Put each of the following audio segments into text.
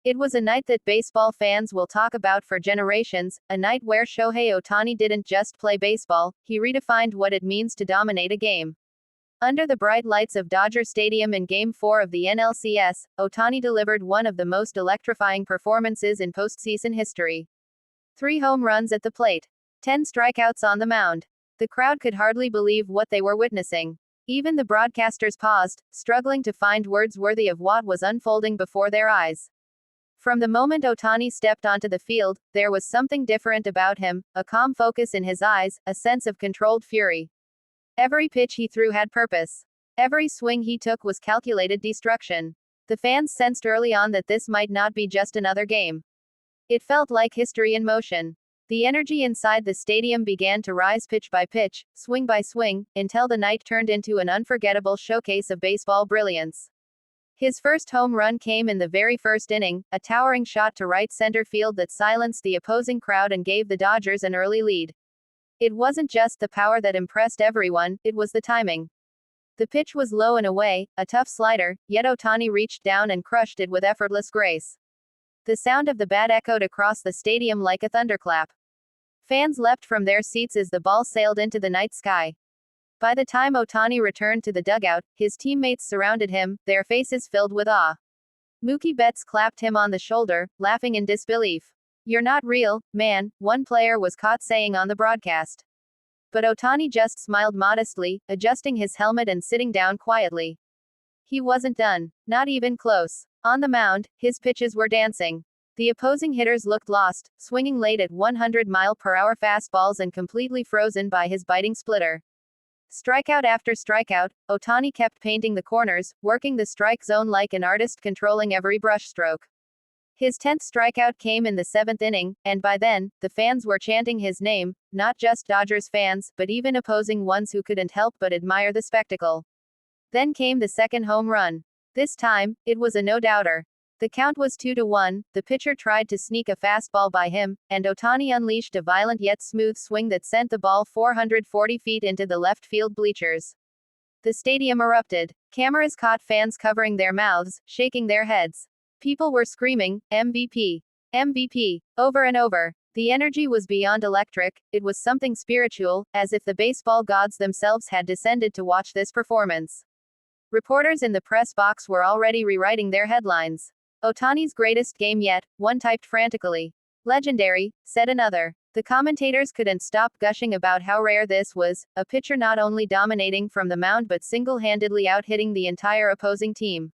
It was a night that baseball fans will talk about for generations, a night where Shohei Ohtani didn't just play baseball, he redefined what it means to dominate a game. Under the bright lights of Dodger Stadium in Game 4 of the NLCS, Ohtani delivered one of the most electrifying performances in postseason history. 3 home runs at the plate, 10 strikeouts on the mound. The crowd could hardly believe what they were witnessing. Even the broadcasters paused, struggling to find words worthy of what was unfolding before their eyes. From the moment Ohtani stepped onto the field, there was something different about him, a calm focus in his eyes, a sense of controlled fury. Every pitch he threw had purpose. Every swing he took was calculated destruction. The fans sensed early on that this might not be just another game. It felt like history in motion. The energy inside the stadium began to rise pitch by pitch, swing by swing, until the night turned into an unforgettable showcase of baseball brilliance. His first home run came in the very first inning, a towering shot to right center field that silenced the opposing crowd and gave the Dodgers an early lead. It wasn't just the power that impressed everyone, it was the timing. The pitch was low and away, a tough slider, yet Ohtani reached down and crushed it with effortless grace. The sound of the bat echoed across the stadium like a thunderclap. Fans leapt from their seats as the ball sailed into the night sky. By the time Ohtani returned to the dugout, his teammates surrounded him, their faces filled with awe. Mookie Betts clapped him on the shoulder, laughing in disbelief. "You're not real, man," one player was caught saying on the broadcast. But Ohtani just smiled modestly, adjusting his helmet and sitting down quietly. He wasn't done. Not even close. On the mound, his pitches were dancing. The opposing hitters looked lost, swinging late at 100-mile-per-hour fastballs and completely frozen by his biting splitter. Strikeout after strikeout, Ohtani kept painting the corners, working the strike zone like an artist controlling every brushstroke. His 10th strikeout came in the 7th inning, and by then, the fans were chanting his name, not just Dodgers fans, but even opposing ones who couldn't help but admire the spectacle. Then came the second home run. This time, it was a no-doubter. The count was 2-1, the pitcher tried to sneak a fastball by him, and Ohtani unleashed a violent yet smooth swing that sent the ball 440 feet into the left field bleachers. The stadium erupted. Cameras caught fans covering their mouths, shaking their heads. People were screaming, "MVP! MVP!" over and over. The energy was beyond electric, it was something spiritual, as if the baseball gods themselves had descended to watch this performance. Reporters in the press box were already rewriting their headlines. "Ohtani's greatest game yet," one typed frantically. "Legendary," said another. The commentators couldn't stop gushing about how rare this was, a pitcher not only dominating from the mound but single-handedly out-hitting the entire opposing team.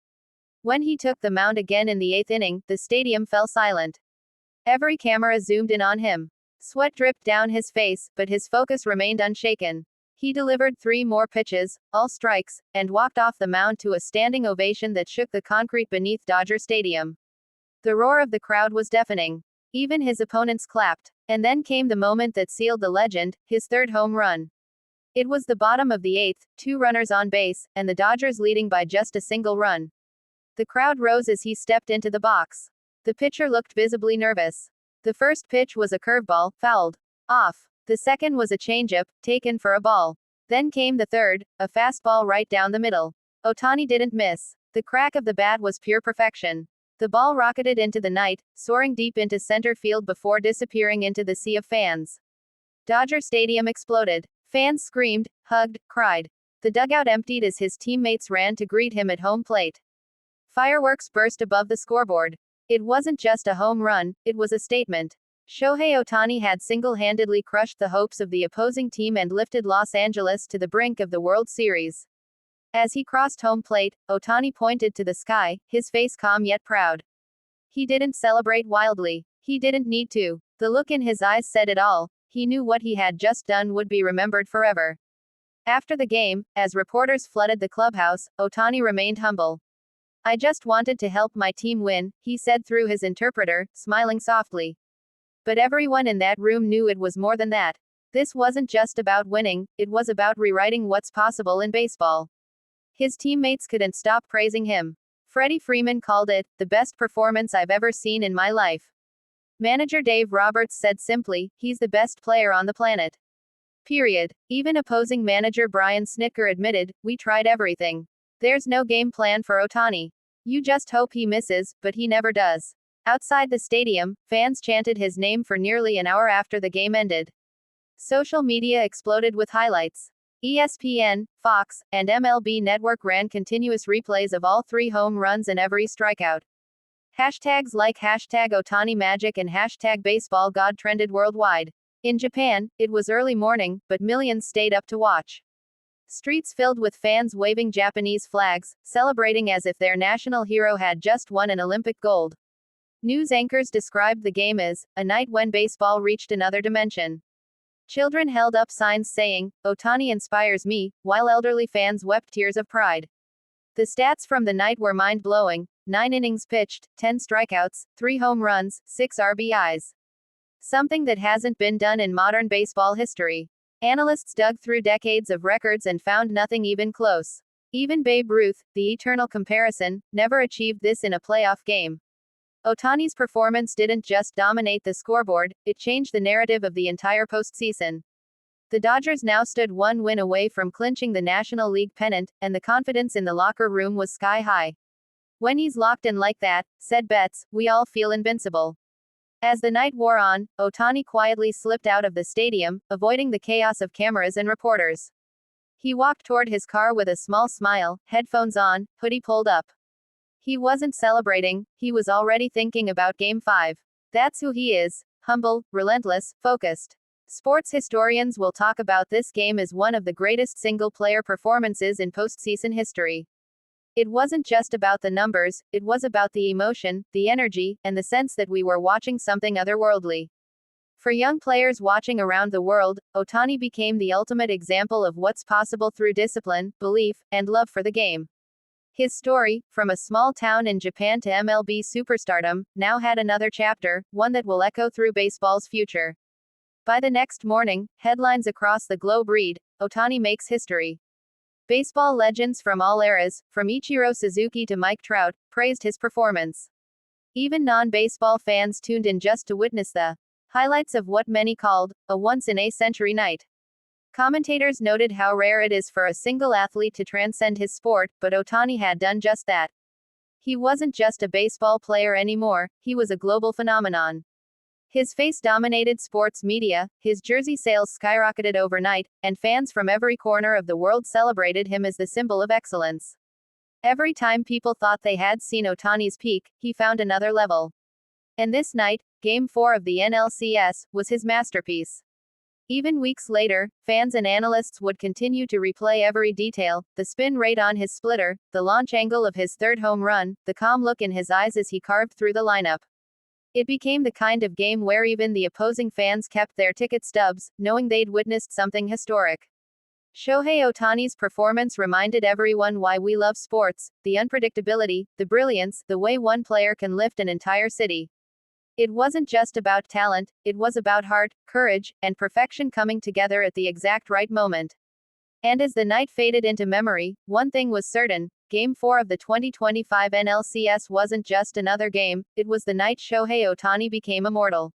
When he took the mound again in the 8th inning, the stadium fell silent. Every camera zoomed in on him. Sweat dripped down his face, but his focus remained unshaken. He delivered 3 more pitches, all strikes, and walked off the mound to a standing ovation that shook the concrete beneath Dodger Stadium. The roar of the crowd was deafening. Even his opponents clapped. And then came the moment that sealed the legend, his 3rd home run. It was the bottom of the 8th, 2 runners on base, and the Dodgers leading by just a single run. The crowd rose as he stepped into the box. The pitcher looked visibly nervous. The first pitch was a curveball, fouled off. The second was a changeup, taken for a ball. Then came the third, a fastball right down the middle. Ohtani didn't miss. The crack of the bat was pure perfection. The ball rocketed into the night, soaring deep into center field before disappearing into the sea of fans. Dodger Stadium exploded. Fans screamed, hugged, cried. The dugout emptied as his teammates ran to greet him at home plate. Fireworks burst above the scoreboard. It wasn't just a home run, it was a statement. Shohei Ohtani had single-handedly crushed the hopes of the opposing team and lifted Los Angeles to the brink of the World Series. As he crossed home plate, Ohtani pointed to the sky, his face calm yet proud. He didn't celebrate wildly. He didn't need to. The look in his eyes said it all. He knew what he had just done would be remembered forever. After the game, as reporters flooded the clubhouse, Ohtani remained humble. "I just wanted to help my team win," he said through his interpreter, smiling softly. But everyone in that room knew it was more than that. This wasn't just about winning, it was about rewriting what's possible in baseball. His teammates couldn't stop praising him. Freddie Freeman called it, "the best performance I've ever seen in my life." Manager Dave Roberts said simply, "He's the best player on the planet. Period." Even opposing manager Brian Snitker admitted, "We tried everything. There's no game plan for Ohtani. You just hope he misses, but he never does." Outside the stadium, fans chanted his name for nearly an hour after the game ended. Social media exploded with highlights. ESPN, Fox, and MLB Network ran continuous replays of all 3 home runs and every strikeout. Hashtags like hashtag Ohtani Magic and hashtag Baseball God trended worldwide. In Japan, it was early morning, but millions stayed up to watch. Streets filled with fans waving Japanese flags, celebrating as if their national hero had just won an Olympic gold. News anchors described the game as a night when baseball reached another dimension. Children held up signs saying, "Ohtani inspires me," while elderly fans wept tears of pride. The stats from the night were mind-blowing: 9 innings pitched, 10 strikeouts, 3 home runs, 6 RBIs. Something that hasn't been done in modern baseball history. Analysts dug through decades of records and found nothing even close. Even Babe Ruth, the eternal comparison, never achieved this in a playoff game. Ohtani's performance didn't just dominate the scoreboard, it changed the narrative of the entire postseason. The Dodgers now stood 1 win away from clinching the National League pennant, and the confidence in the locker room was sky high. "When he's locked in like that," said Betts, "we all feel invincible." As the night wore on, Ohtani quietly slipped out of the stadium, avoiding the chaos of cameras and reporters. He walked toward his car with a small smile, headphones on, hoodie pulled up. He wasn't celebrating, he was already thinking about Game 5. That's who he is: humble, relentless, focused. Sports historians will talk about this game as one of the greatest single-player performances in postseason history. It wasn't just about the numbers, it was about the emotion, the energy, and the sense that we were watching something otherworldly. For young players watching around the world, Ohtani became the ultimate example of what's possible through discipline, belief, and love for the game. His story, from a small town in Japan to MLB superstardom, now had another chapter, one that will echo through baseball's future. By the next morning, headlines across the globe read, "Ohtani makes history." Baseball legends from all eras, from Ichiro Suzuki to Mike Trout, praised his performance. Even non-baseball fans tuned in just to witness the highlights of what many called a once-in-a-century night. Commentators noted how rare it is for a single athlete to transcend his sport, but Ohtani had done just that. He wasn't just a baseball player anymore, he was a global phenomenon. His face dominated sports media, his jersey sales skyrocketed overnight, and fans from every corner of the world celebrated him as the symbol of excellence. Every time people thought they had seen Ohtani's peak, he found another level. And this night, Game 4 of the NLCS, was his masterpiece. Even weeks later, fans and analysts would continue to replay every detail: the spin rate on his splitter, the launch angle of his third home run, the calm look in his eyes as he carved through the lineup. It became the kind of game where even the opposing fans kept their ticket stubs, knowing they'd witnessed something historic. Shohei Ohtani's performance reminded everyone why we love sports: the unpredictability, the brilliance, the way one player can lift an entire city. It wasn't just about talent, it was about heart, courage, and perfection coming together at the exact right moment. And as the night faded into memory, one thing was certain: Game 4 of the 2025 NLCS wasn't just another game, it was the night Shohei Ohtani became immortal.